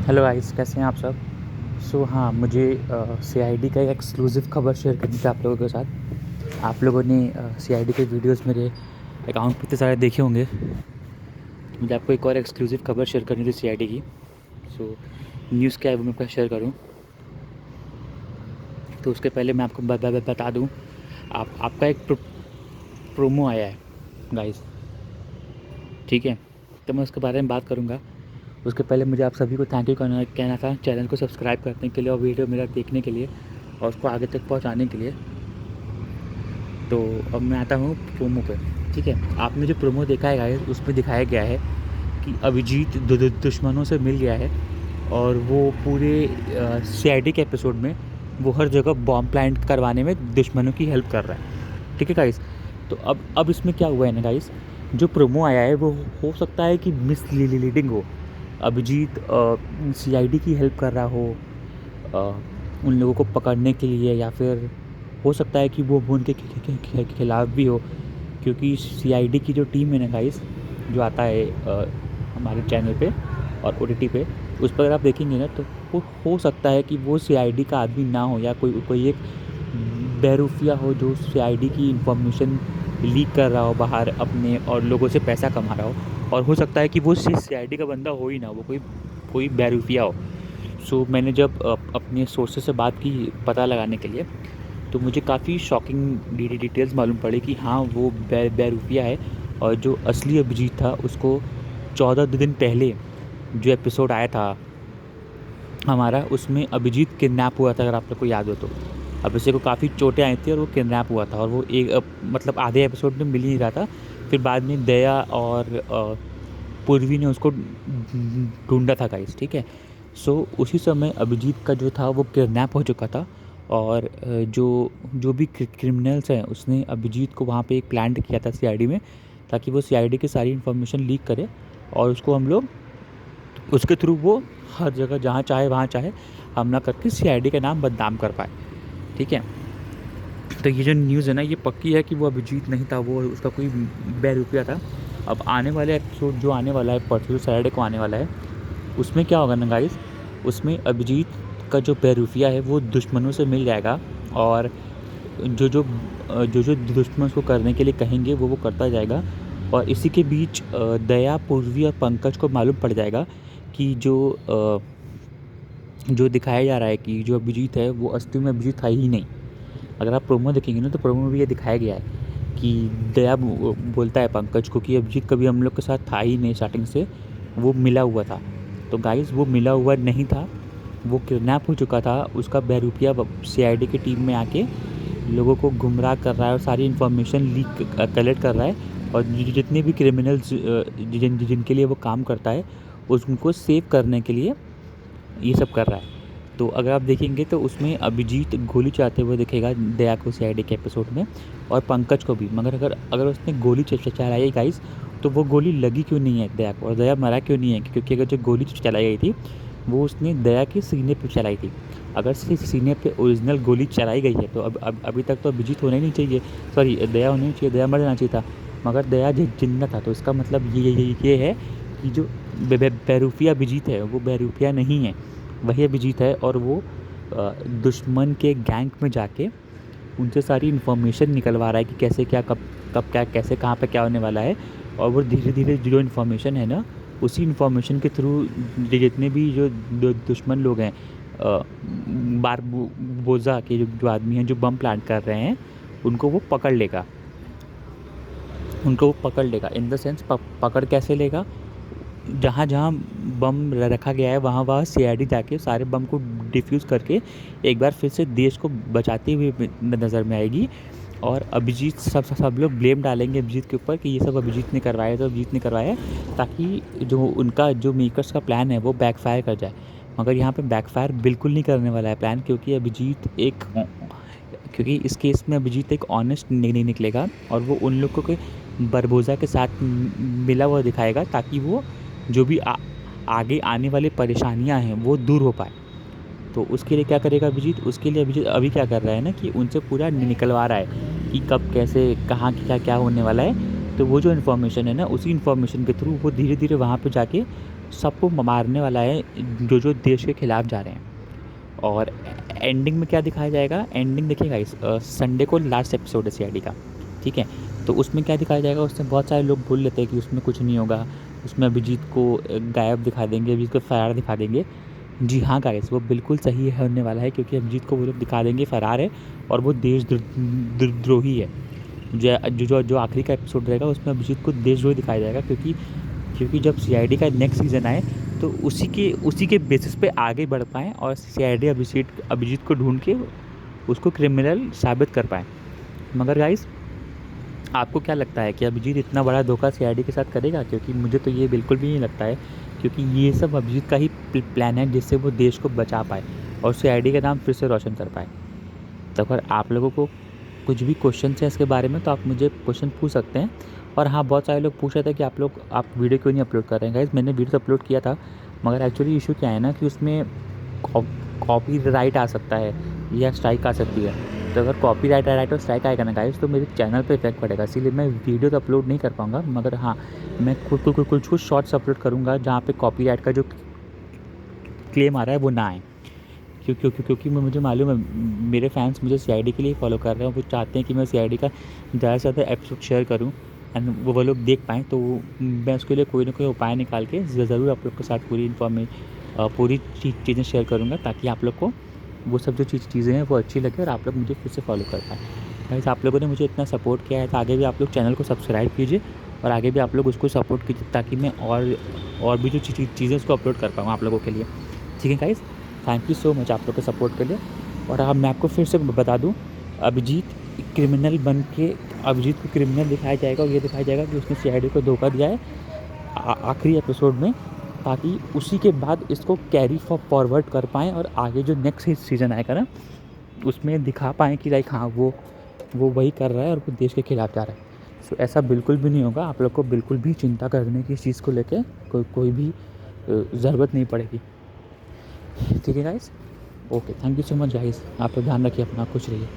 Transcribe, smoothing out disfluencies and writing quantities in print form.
Hello guys, कैसे हैं आप सब। हाँ, मुझे सीआईडी का एक एक्सक्लूसिव खबर शेयर करनी थी आप लोगों के साथ। आप लोगों ने सीआईडी के वीडियोस मेरे अकाउंट पे इतने सारे देखे होंगे। मुझे आपको एक और एक्सक्लूसिव खबर शेयर करनी थी सीआईडी की। न्यूज़ क्या है वो मैं आपको शेयर करूँ। तो उसके पहले मैं आपको बता दूँ, आपका एक प्रोमो आया है गाइस, ठीक है। तो मैं उसके बारे में बात करूँगा। उसके पहले मुझे आप सभी को थैंक यू कहना था चैनल को सब्सक्राइब करने के लिए और वीडियो मेरा देखने के लिए और उसको आगे तक पहुंचाने के लिए। तो अब मैं आता हूँ प्रोमो पे, ठीक है। आपने जो प्रोमो देखा है गाइस, उसमें दिखाया गया है कि अभिजीत दुश्मनों से मिल गया है और वो पूरे सीआईडी के एपिसोड में वो हर जगह बॉम्ब प्लांट करवाने में दुश्मनों की हेल्प कर रहा है, ठीक है गाइस। तो अब इसमें क्या हुआ है ना गाइस, जो प्रोमो आया है वो हो सकता है कि मिसलीडिंग हो। अभिजीत सीआईडी की हेल्प कर रहा हो उन लोगों को पकड़ने के लिए, या फिर हो सकता है कि वो उनके खिलाफ भी हो, क्योंकि सीआईडी की जो टीम है ना गाइस, जो आता है हमारे चैनल पे और ओटीटी पे, उस पर अगर आप देखेंगे ना तो वो हो सकता है कि वो सीआईडी का आदमी ना हो, या कोई कोई एक बेरूफिया हो जो सीआईडी की इंफॉर्मेशन लीक कर रहा हो बाहर अपने और लोगों से पैसा कमा रहा हो। और हो सकता है कि वो सीआईडी का बंदा हो ही ना, वो कोई कोई बेरूफिया हो। मैंने जब अपने सोर्सेस से बात की पता लगाने के लिए, तो मुझे काफ़ी शॉकिंग डिटेल्स मालूम पड़ी कि हाँ, वो बेरूपिया है। और जो असली अभिजीत था उसको 14 दिन पहले जो एपिसोड आया था हमारा, उसमें अभिजीत किडनैप हुआ था, अगर आप लोग को याद हो तो। अभिषेक को काफ़ी चोटें आई थी और वो किडनैप हुआ था, और वो एक मतलब आधे एपिसोड में मिल ही नहीं रहा था। फिर बाद में दया और पूर्वी ने उसको ढूंढा था गाइस, ठीक है। उसी समय अभिजीत का जो था वो किडनैप हो चुका था। और जो जो भी क्रिमिनल्स हैं उसने अभिजीत को वहाँ पे एक प्लान किया था सीआईडी में, ताकि वो सीआईडी की सारी इन्फॉर्मेशन लीक करे और उसको हम लोग उसके थ्रू वो हर जगह जहाँ चाहे वहाँ चाहे हमला करके सीआईडी का नाम बदनाम कर पाए, ठीक है। तो ये जो न्यूज़ है ना, ये पक्की है कि वो अभिजीत नहीं था, वो उसका कोई बेरुपया था। अब आने वाले एपिसोड जो आने वाला है, परसों सैटरडे को आने वाला है, उसमें क्या होगा ना गाइस, उसमें अभिजीत का जो बेरूफिया है वो दुश्मनों से मिल जाएगा। और जो दुश्मन उसको करने के लिए कहेंगे वो करता जाएगा। और इसी के बीच दया, पूर्वी और पंकज को मालूम पड़ जाएगा कि जो दिखाया जा रहा है कि जो अभिजीत है वो असली में अभिजीत था ही नहीं। अगर आप प्रोमो देखेंगे ना तो प्रोमो में भी ये दिखाया गया है कि दया बोलता है पंकज को कि अभिजीत कभी हम लोग के साथ था ही नहीं स्टार्टिंग से, वो मिला हुआ था। तो गाइस, वो मिला हुआ नहीं था, वो किडनैप हो चुका था। उसका बहरूपिया सीआईडी की टीम में आके लोगों को गुमराह कर रहा है और सारी इन्फॉर्मेशन लीक कलेक्ट कर रहा है। और जितने भी क्रिमिनल्स जिनके लिए वो काम करता है उनको सेव करने के लिए ये सब कर रहा है। तो अगर आप देखेंगे तो उसमें अभिजीत गोली चलाते हुए दिखेगा दया को सीआईडी के एपिसोड में, और पंकज को भी। मगर अगर अगर उसने गोली चलाई है गाइस, तो वो गोली लगी क्यों नहीं है दया को, और दया मरा क्यों नहीं है? क्योंकि अगर जो गोली चलाई गई थी वो उसने दया के सीने पे चलाई थी। अगर सीने पे ओरिजिनल गोली चलाई गई है तो अब अभी तक तो अभिजीत होना ही नहीं चाहिए, सॉरी दया होनी नहीं चाहिए, दया मर जाना चाहिए था। मगर दया जिंदा था, तो इसका मतलब ये है कि जो बेरूपिया अभिजीत है वो बेरूपिया नहीं है, वही अभिजीत है। और वो दुश्मन के गैंग में जाके उनसे सारी इन्फॉर्मेशन निकलवा रहा है कि कैसे क्या, कब कब क्या, कैसे कहाँ पे क्या होने वाला है। और वो धीरे धीरे जो इन्फॉर्मेशन है ना, उसी इन्फॉर्मेशन के थ्रू जितने भी जो दुश्मन लोग हैं, बारबोजा के जो आदमी हैं जो बम प्लांट कर रहे हैं, उनको वो पकड़ लेगा। इन द सेंस पकड़ कैसे लेगा, जहाँ जहाँ बम रखा गया है वहाँ वहाँ सीआईडी जाके सारे बम को डिफ्यूज़ करके एक बार फिर से देश को बचाते हुए नज़र में आएगी। और अभिजीत सब लोग ब्लेम डालेंगे अभिजीत के ऊपर कि ये सब अभिजीत ने करवाया, तो अभिजीत ने करवाया है, ताकि जो उनका जो मेकर्स का प्लान है वो बैकफायर कर जाए। मगर यहाँ पे बैकफायर बिल्कुल नहीं करने वाला है प्लान, क्योंकि इस केस में अभिजीत एक ऑनेस्ट नहीं निकलेगा और वो उन लोगों के बरबोज़ा के साथ मिला हुआ दिखाएगा, ताकि वो जो भी आगे आने वाली परेशानियां हैं वो दूर हो पाए। तो उसके लिए क्या करेगा अभिजीत, उसके लिए अभिजीत अभी क्या कर रहा है ना कि उनसे पूरा निकलवा रहा है कि कब कैसे कहाँ क्या क्या होने वाला है। तो वो जो इन्फॉर्मेशन है ना, उसी इन्फॉर्मेशन के थ्रू वो धीरे धीरे वहाँ पे जाके सबको मारने वाला है जो जो देश के खिलाफ जा रहे हैं। और एंडिंग में क्या दिखाया जाएगा, एंडिंग देखिए गाइस, संडे को लास्ट एपिसोड है सीआईडी का, ठीक है। तो उसमें क्या दिखाया जाएगा, उसमें बहुत सारे लोग बोल लेते हैं कि उसमें कुछ नहीं होगा, उसमें अभिजीत को गायब दिखा देंगे, अभिजीत को फरार दिखा देंगे। जी हाँ गाइस, वो बिल्कुल सही है होने वाला है, क्योंकि अभिजीत को वो लोग दिखा देंगे फरार है और वो देशद्रोही है। जो आखिरी का एपिसोड रहेगा उसमें अभिजीत को देशद्रोही दिखाया जाएगा, क्योंकि जब सीआईडी का नेक्स्ट सीज़न आए तो उसी के बेसिस पे आगे बढ़ पाएँ और सीआईडी अभिजीत को ढूंढ के उसको क्रिमिनल साबित कर पाएँ। मगर गाइस, आपको क्या लगता है कि अभिजीत इतना बड़ा धोखा सीआईडी के साथ करेगा? क्योंकि मुझे तो ये बिल्कुल भी नहीं लगता है, क्योंकि ये सब अभिजीत का ही प्लान है जिससे वो देश को बचा पाए और सीआईडी का नाम फिर से रोशन कर पाए। तो अगर आप लोगों को कुछ भी क्वेश्चन है इसके बारे में तो आप मुझे क्वेश्चन पूछ सकते हैं। और हाँ, बहुत सारे लोग पूछ रहे थे कि आप वीडियो क्यों नहीं अपलोड कर रहे हैं। गाइस, मैंने वीडियो तो अपलोड किया था, मगर एक्चुअली इशू क्या है ना कि उसमें कॉपीराइट आ सकता है या स्ट्राइक आ सकती है। तो अगर कॉपीराइट और स्ट्राइक आएगा ना गाइस, तो मेरे चैनल पे इफेक्ट पड़ेगा, इसीलिए मैं वीडियो तो अपलोड नहीं कर पाऊँगा। मगर हाँ, मैं कुछ शॉर्ट्स अपलोड करूँगा जहाँ पे कॉपीराइट का जो क्लेम आ रहा है वो ना आए। क्योंकि मुझे मालूम है मेरे फैंस मुझे सीआईडी के लिए फॉलो कर रहे हैं, वो चाहते हैं कि मैं सीआईडी का ज़्यादा से ज़्यादा एपिसोड शेयर करूं एंड वो लोग देख पाएँ। तो मैं उसके लिए कोई ना कोई उपाय निकाल के ज़रूर आप लोग के साथ पूरी चीज़ें शेयर करूँगा, ताकि आप लोग को वो सब जो चीज़ें हैं वो अच्छी लगे और आप लोग मुझे फिर से फॉलो कर पाएँ। गाइस, आप लोगों ने मुझे इतना सपोर्ट किया है तो आगे भी आप लोग चैनल को सब्सक्राइब कीजिए और आगे भी आप लोग उसको सपोर्ट कीजिए, ताकि मैं और भी जो चीज़ें उसको अपलोड कर पाऊँ आप लोगों के लिए। ठीक है guys, thank you so much आप लोग के सपोर्ट के लिए। और अब मैं आपको फिर से बता दूं, अभिजीत क्रिमिनल बन के अभिजीत को क्रिमिनल दिखाया जाएगा और ये दिखाया जाएगा कि उसने सीआईडी को धोखा दिया है आखिरी एपिसोड में, ताकि उसी के बाद इसको कैरी फॉरवर्ड कर पाएँ और आगे जो नेक्स्ट सीज़न आएगा ना उसमें दिखा पाएँ कि लाइक हाँ वो वही कर रहा है और वो देश के खिलाफ जा रहा है। सो ऐसा बिल्कुल भी नहीं होगा, आप लोग को बिल्कुल भी चिंता करने की इस चीज़ को लेके कोई भी ज़रूरत नहीं पड़ेगी। ठीक है guys, okay, thank you so much guys, आप लोग ध्यान रखिए अपना, खुश रहिए।